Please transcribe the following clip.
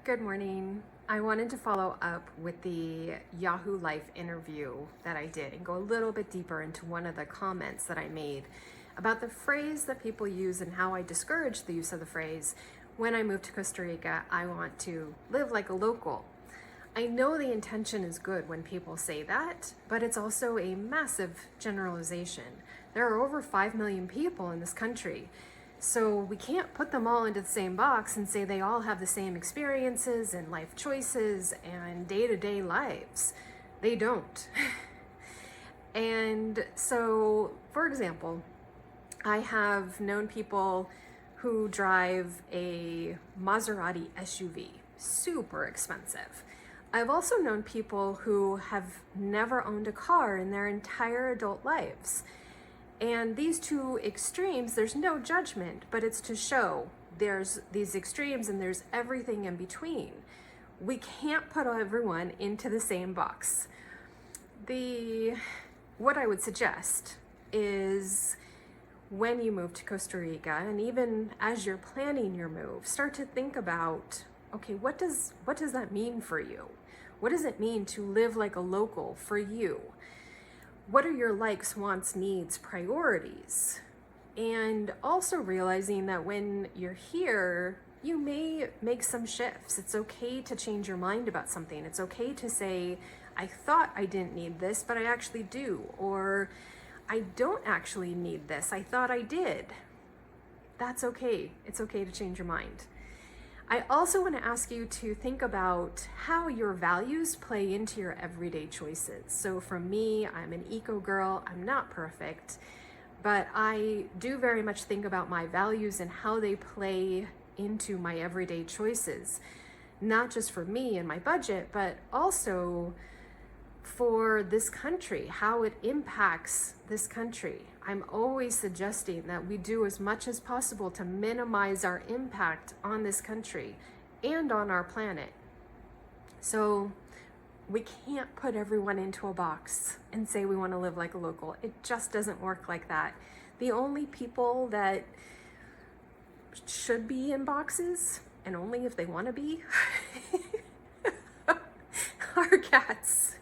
Good morning. I wanted to follow up with the Yahoo Life interview that I did and go a little bit deeper into one of the comments that I made about the phrase that people use and how I discourage the use of the phrase, when I move to Costa Rica, I want to live like a local. I know the intention is good when people say that, but it's also a massive generalization. There are over 5 million people in this country. So we can't put them all into the same box and say they all have the same experiences and life choices and day-to-day lives. They don't. And so, for example, I have known people who drive a Maserati SUV, super expensive. I've also known people who have never owned a car in their entire adult lives. And these two extremes, there's no judgment, but it's to show there's these extremes and there's everything in between. We can't put everyone into the same box. What I would suggest is when you move to Costa Rica, and even as you're planning your move, start to think about, okay, what does that mean for you? What does it mean to live like a local for you? What are your likes, wants, needs, priorities? And also realizing that when you're here, you may make some shifts. It's okay to change your mind about something. It's okay to say, I thought I didn't need this, but I actually do. Or I don't actually need this. I thought I did. That's okay. It's okay to change your mind. I also want to ask you to think about how your values play into your everyday choices. So for me, I'm an eco girl. I'm not perfect, but I do very much think about my values and how they play into my everyday choices, not just for me and my budget, but also for this country, how it impacts this country. I'm always suggesting that we do as much as possible to minimize our impact on this country and on our planet. So we can't put everyone into a box and say we want to live like a local. It just doesn't work like that. The only people that should be in boxes, and only if they want to be, are cats.